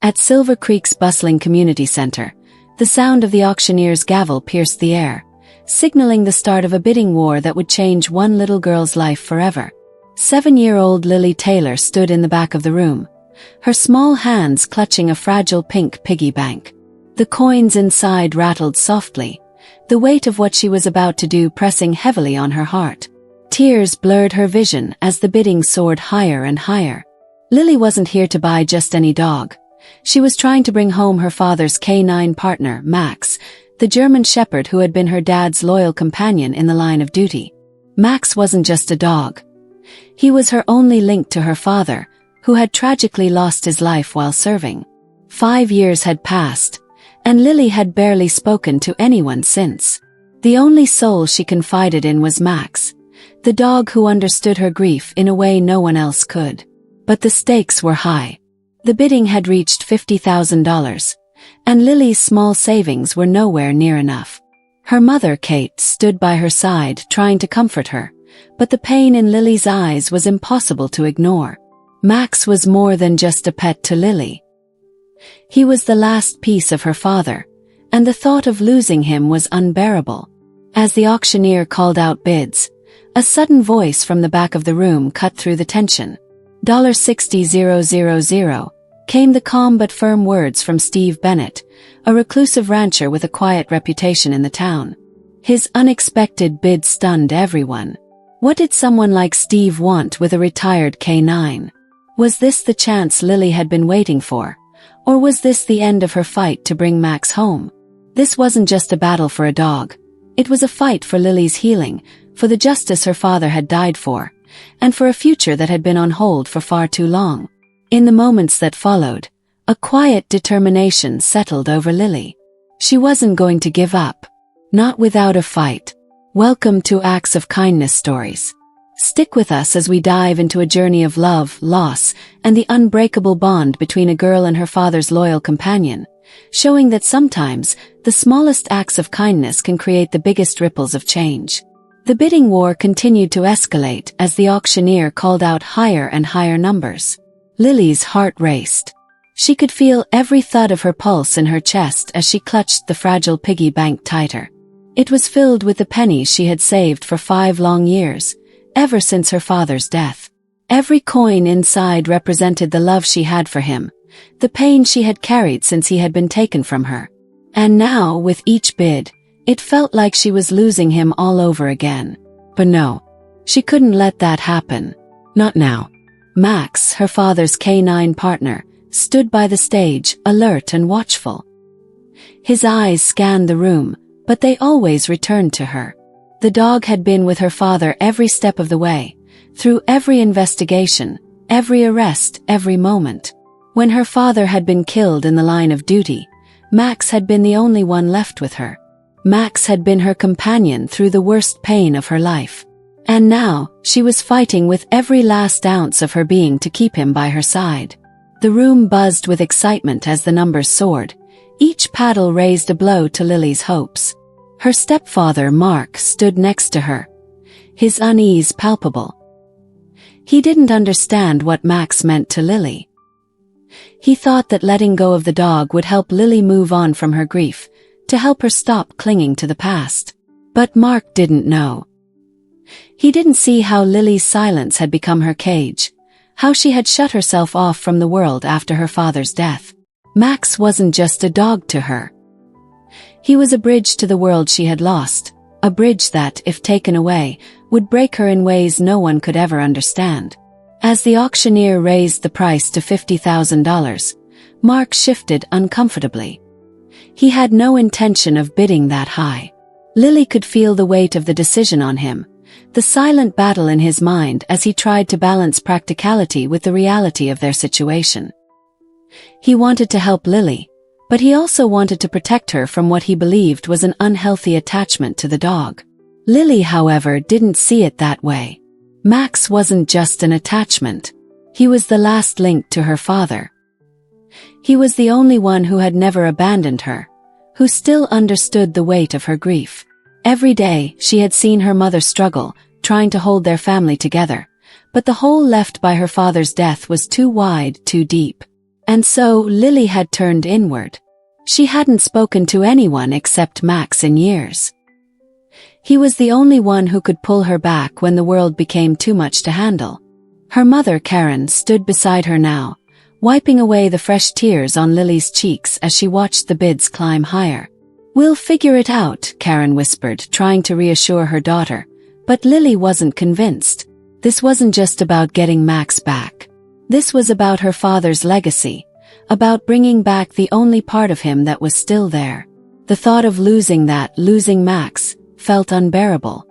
At Silver Creek's bustling community center, the sound of the auctioneer's gavel pierced the air, signaling the start of a bidding war that would change one little girl's life forever. 7-year-old Lily Taylor stood in the back of the room, her small hands clutching a fragile pink piggy bank. The coins inside rattled softly, the weight of what she was about to do pressing heavily on her heart. Tears blurred her vision as the bidding soared higher and higher. Lily wasn't here to buy just any dog. She was trying to bring home her father's canine partner, Max, the German shepherd who had been her dad's loyal companion in the line of duty. Max wasn't just a dog. He was her only link to her father, who had tragically lost his life while serving. 5 years had passed, and Lily had barely spoken to anyone since. The only soul she confided in was Max, the dog who understood her grief in a way no one else could. But the stakes were high. The bidding had reached $50,000, and Lily's small savings were nowhere near enough. Her mother, Kate, stood by her side trying to comfort her, but the pain in Lily's eyes was impossible to ignore. Max was more than just a pet to Lily. He was the last piece of her father, and the thought of losing him was unbearable. As the auctioneer called out bids, a sudden voice from the back of the room cut through the tension. $60,000, came the calm but firm words from Steve Bennett, a reclusive rancher with a quiet reputation in the town. His unexpected bid stunned everyone. What did someone like Steve want with a retired K9? Was this the chance Lily had been waiting for? Or was this the end of her fight to bring Max home? This wasn't just a battle for a dog. It was a fight for Lily's healing, for the justice her father had died for, and for a future that had been on hold for far too long. In the moments that followed, a quiet determination settled over Lily. She wasn't going to give up. Not without a fight. Welcome to Acts of Kindness Stories. Stick with us as we dive into a journey of love, loss, and the unbreakable bond between a girl and her father's loyal companion, showing that sometimes the smallest acts of kindness can create the biggest ripples of change. The bidding war continued to escalate as the auctioneer called out higher and higher numbers. Lily's heart raced. She could feel every thud of her pulse in her chest as she clutched the fragile piggy bank tighter. It was filled with the pennies she had saved for 5 long years, ever since her father's death. Every coin inside represented the love she had for him, the pain she had carried since he had been taken from her. And now, with each bid, it felt like she was losing him all over again. But no, she couldn't let that happen. Not now. Max, her father's canine partner, stood by the stage, alert and watchful. His eyes scanned the room, but they always returned to her. The dog had been with her father every step of the way, through every investigation, every arrest, every moment. When her father had been killed in the line of duty, Max had been the only one left with her. Max had been her companion through the worst pain of her life. And now, she was fighting with every last ounce of her being to keep him by her side. The room buzzed with excitement as the numbers soared. Each paddle raised a blow to Lily's hopes. Her stepfather, Mark, stood next to her, his unease palpable. He didn't understand what Max meant to Lily. He thought that letting go of the dog would help Lily move on from her grief, to help her stop clinging to the past. But Mark didn't know. He didn't see how Lily's silence had become her cage, how she had shut herself off from the world after her father's death. Max wasn't just a dog to her. He was a bridge to the world she had lost, a bridge that, if taken away, would break her in ways no one could ever understand. As the auctioneer raised the price to $50,000, Mark shifted uncomfortably. He had no intention of bidding that high. Lily could feel the weight of the decision on him, the silent battle in his mind as he tried to balance practicality with the reality of their situation. He wanted to help Lily, but he also wanted to protect her from what he believed was an unhealthy attachment to the dog. Lily, however, didn't see it that way. Max wasn't just an attachment. He was the last link to her father. He was the only one who had never abandoned her, who still understood the weight of her grief. Every day, she had seen her mother struggle, trying to hold their family together, but the hole left by her father's death was too wide, too deep. And so Lily had turned inward. She hadn't spoken to anyone except Max in years. He was the only one who could pull her back when the world became too much to handle. Her mother, Karen, stood beside her now, wiping away the fresh tears on Lily's cheeks as she watched the bids climb higher. "We'll figure it out," Karen whispered, trying to reassure her daughter. But Lily wasn't convinced. This wasn't just about getting Max back. This was about her father's legacy, about bringing back the only part of him that was still there. The thought of losing Max, felt unbearable.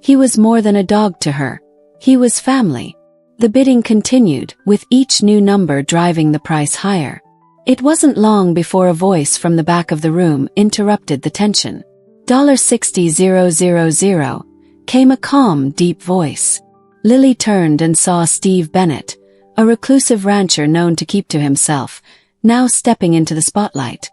He was more than a dog to her. He was family. The bidding continued, with each new number driving the price higher. It wasn't long before a voice from the back of the room interrupted the tension. $60,000, came a calm, deep voice. Lily turned and saw Steve Bennett, a reclusive rancher known to keep to himself, now stepping into the spotlight.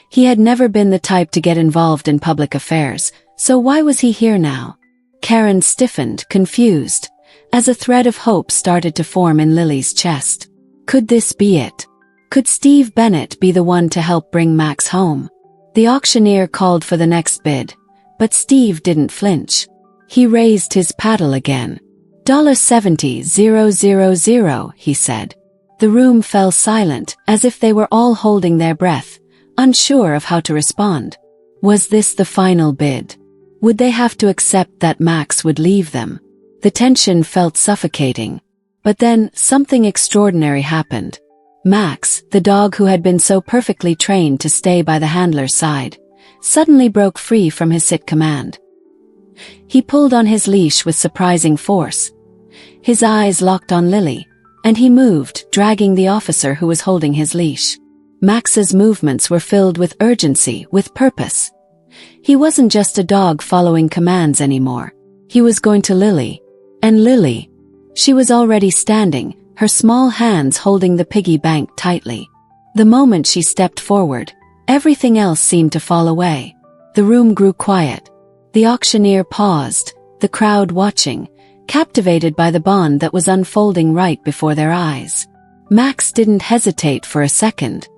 He had never been the type to get involved in public affairs, so why was he here now? Karen stiffened, confused, as a thread of hope started to form in Lily's chest. Could this be it? Could Steve Bennett be the one to help bring Max home? The auctioneer called for the next bid, but Steve didn't flinch. He raised his paddle again. $70,000, he said. The room fell silent, as if they were all holding their breath, unsure of how to respond. Was this the final bid? Would they have to accept that Max would leave them? The tension felt suffocating. But then, something extraordinary happened. Max, the dog who had been so perfectly trained to stay by the handler's side, suddenly broke free from his sit command. He pulled on his leash with surprising force. His eyes locked on Lily, and he moved, dragging the officer who was holding his leash. Max's movements were filled with urgency, with purpose. He wasn't just a dog following commands anymore. He was going to Lily. And Lily. She was already standing, her small hands holding the piggy bank tightly. The moment she stepped forward, everything else seemed to fall away. The room grew quiet. The auctioneer paused, the crowd watching, captivated by the bond that was unfolding right before their eyes. Max didn't hesitate for a second.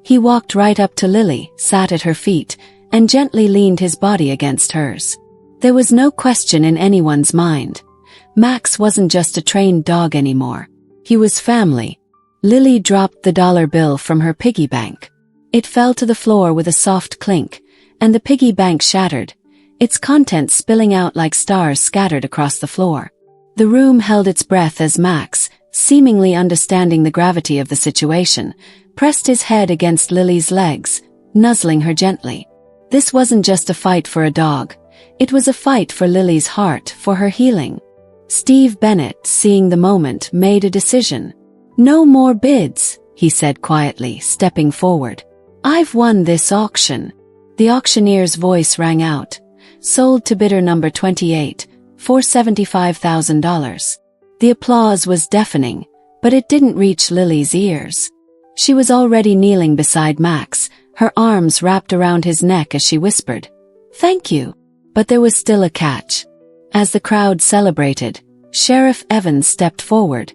He walked right up to Lily, sat at her feet, and gently leaned his body against hers. There was no question in anyone's mind. Max wasn't just a trained dog anymore. He was family. Lily dropped the dollar bill from her piggy bank. It fell to the floor with a soft clink, and the piggy bank shattered, its contents spilling out like stars scattered across the floor. The room held its breath as Max, seemingly understanding the gravity of the situation, pressed his head against Lily's legs, nuzzling her gently. This wasn't just a fight for a dog. It was a fight for Lily's heart, for her healing. Steve Bennett, seeing the moment, made a decision. "No more bids," he said quietly, stepping forward. "I've won this auction." The auctioneer's voice rang out. "Sold to bidder number 28, for $75,000. The applause was deafening, but it didn't reach Lily's ears. She was already kneeling beside Max, her arms wrapped around his neck as she whispered, "Thank you." But there was still a catch. As the crowd celebrated, Sheriff Evans stepped forward,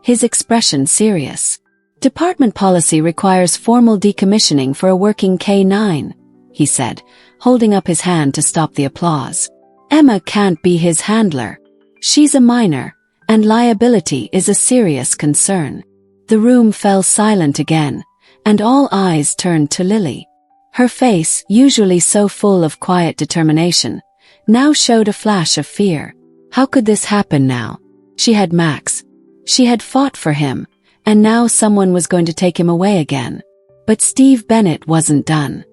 his expression serious. "Department policy requires formal decommissioning for a working K9, he said, holding up his hand to stop the applause. "Emma can't be his handler. She's a minor, and liability is a serious concern." The room fell silent again, and all eyes turned to Lily. Her face, usually so full of quiet determination, now showed a flash of fear. How could this happen now? She had Max. She had fought for him, and now someone was going to take him away again. But Steve Bennett wasn't done.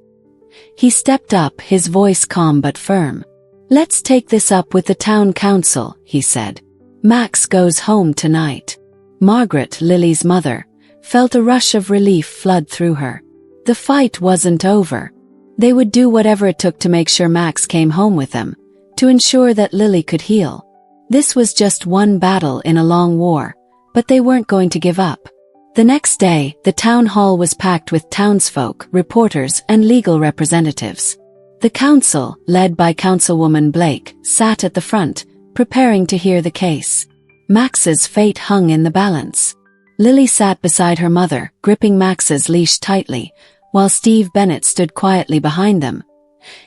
He stepped up, his voice calm but firm. "Let's take this up with the town council," he said. "Max goes home tonight." Margaret, Lily's mother, felt a rush of relief flood through her. The fight wasn't over. They would do whatever it took to make sure Max came home with them, to ensure that Lily could heal. This was just one battle in a long war, but they weren't going to give up. The next day, the town hall was packed with townsfolk, reporters, and legal representatives. The council, led by Councilwoman Blake, sat at the front, preparing to hear the case. Max's fate hung in the balance. Lily sat beside her mother, gripping Max's leash tightly, while Steve Bennett stood quietly behind them,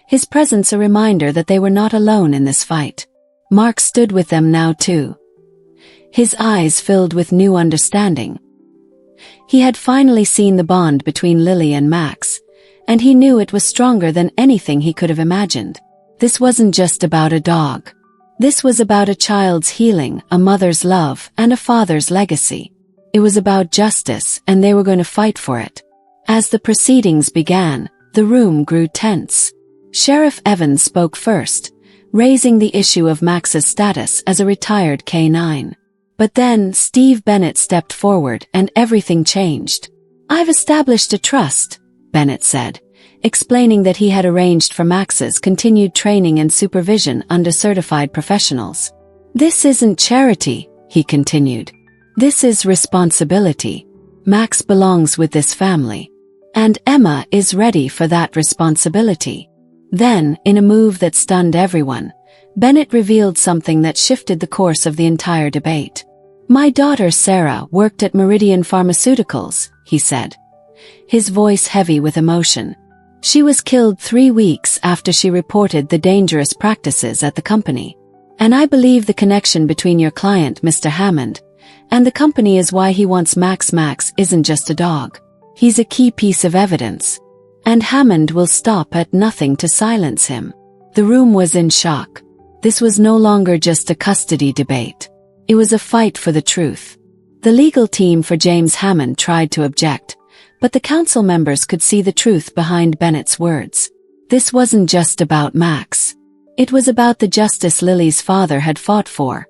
his presence a reminder that they were not alone in this fight. Mark stood with them now too, his eyes filled with new understanding. He had finally seen the bond between Lily and Max, and he knew it was stronger than anything he could have imagined. This wasn't just about a dog. This was about a child's healing, a mother's love, and a father's legacy. It was about justice, and they were going to fight for it. As the proceedings began, the room grew tense. Sheriff Evans spoke first, raising the issue of Max's status as a retired K-9. But then Steve Bennett stepped forward and everything changed. "I've established a trust," Bennett said, explaining that he had arranged for Max's continued training and supervision under certified professionals. "This isn't charity," he continued. "This is responsibility. Max belongs with this family. And Emma is ready for that responsibility." Then, in a move that stunned everyone, Bennett revealed something that shifted the course of the entire debate. "My daughter Sarah worked at Meridian Pharmaceuticals," he said, his voice heavy with emotion. "She was killed 3 weeks after she reported the dangerous practices at the company. And I believe the connection between your client, Mr. Hammond, and the company is why he wants Max. Max isn't just a dog. He's a key piece of evidence. And Hammond will stop at nothing to silence him." The room was in shock. This was no longer just a custody debate. It was a fight for the truth. The legal team for James Hammond tried to object, but the council members could see the truth behind Bennett's words. This wasn't just about Max. It was about the justice Lily's father had fought for,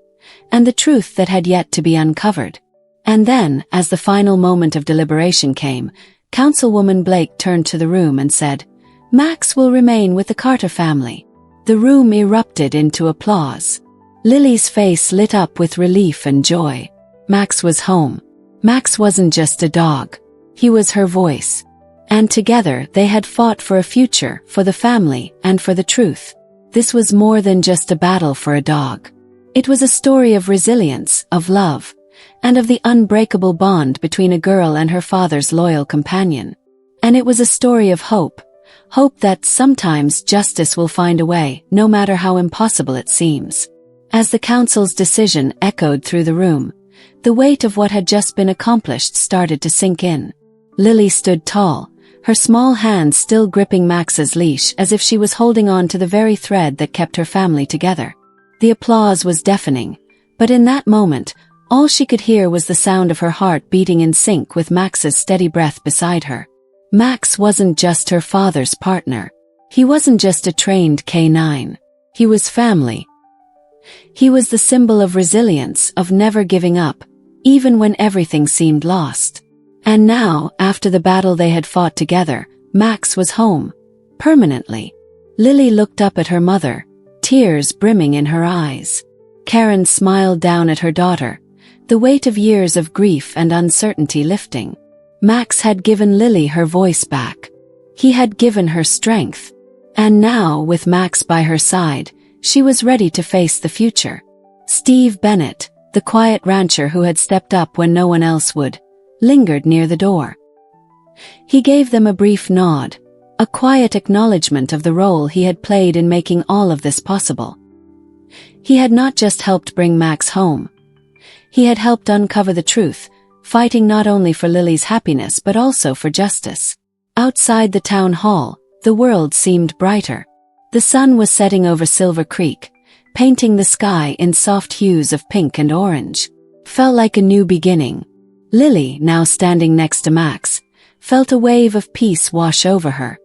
and the truth that had yet to be uncovered. And then, as the final moment of deliberation came, Councilwoman Blake turned to the room and said, "Max will remain with the Carter family." The room erupted into applause. Lily's face lit up with relief and joy. Max was home. Max wasn't just a dog. He was her voice. And together they had fought for a future, for the family, and for the truth. This was more than just a battle for a dog. It was a story of resilience, of love, and of the unbreakable bond between a girl and her father's loyal companion. And it was a story of hope. Hope that sometimes justice will find a way, no matter how impossible it seems. As the council's decision echoed through the room, the weight of what had just been accomplished started to sink in. Lily stood tall, her small hands still gripping Max's leash as if she was holding on to the very thread that kept her family together. The applause was deafening, but in that moment, all she could hear was the sound of her heart beating in sync with Max's steady breath beside her. Max wasn't just her father's partner. He wasn't just a trained K-9. He was family. He was the symbol of resilience, of never giving up, even when everything seemed lost. And now, after the battle they had fought together, Max was home. Permanently. Lily looked up at her mother, tears brimming in her eyes. Karen smiled down at her daughter, the weight of years of grief and uncertainty lifting. Max had given Lily her voice back. He had given her strength. And now, with Max by her side, she was ready to face the future. Steve Bennett, the quiet rancher who had stepped up when no one else would, lingered near the door. He gave them a brief nod, a quiet acknowledgement of the role he had played in making all of this possible. He had not just helped bring Max home. He had helped uncover the truth, fighting not only for Lily's happiness but also for justice. Outside the town hall, the world seemed brighter. The sun was setting over Silver Creek, painting the sky in soft hues of pink and orange. Felt like a new beginning. Lily, now standing next to Max, felt a wave of peace wash over her.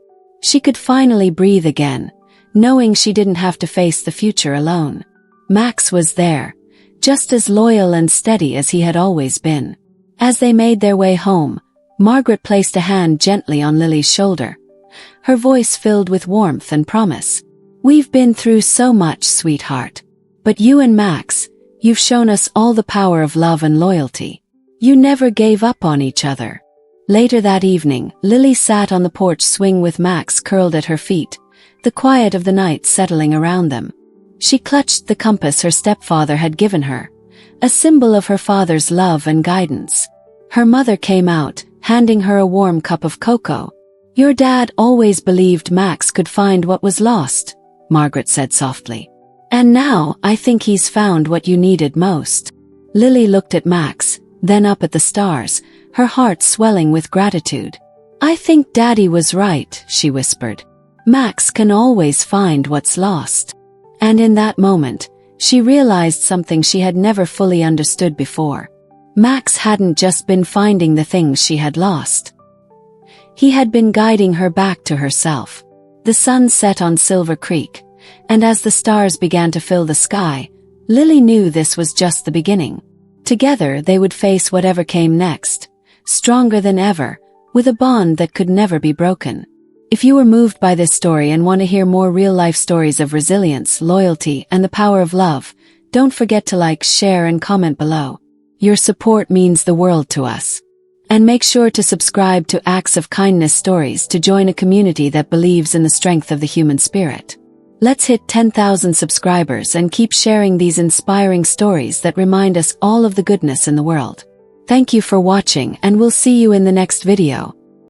She could finally breathe again, knowing she didn't have to face the future alone. Max was there, just as loyal and steady as he had always been. As they made their way home, Margaret placed a hand gently on Lily's shoulder, her voice filled with warmth and promise. "We've been through so much, sweetheart. But you and Max, you've shown us all the power of love and loyalty. You never gave up on each other." Later that evening, Lily sat on the porch swing with Max curled at her feet, the quiet of the night settling around them. She clutched the compass her stepfather had given her, a symbol of her father's love and guidance. Her mother came out, handing her a warm cup of cocoa. "Your dad always believed Max could find what was lost," Margaret said softly. "And now I think he's found what you needed most." Lily looked at Max, then up at the stars, her heart swelling with gratitude. "I think Daddy was right," she whispered. "Max can always find what's lost." And in that moment, she realized something she had never fully understood before. Max hadn't just been finding the things she had lost. He had been guiding her back to herself. The sun set on Silver Creek, and as the stars began to fill the sky, Lily knew this was just the beginning. Together they would face whatever came next, stronger than ever, with a bond that could never be broken. If you were moved by this story and want to hear more real-life stories of resilience, loyalty, and the power of love, don't forget to like, share, and comment below. Your support means the world to us. And make sure to subscribe to Acts of Kindness Stories to join a community that believes in the strength of the human spirit. Let's hit 10,000 subscribers and keep sharing these inspiring stories that remind us all of the goodness in the world. Thank you for watching, and we'll see you in the next video.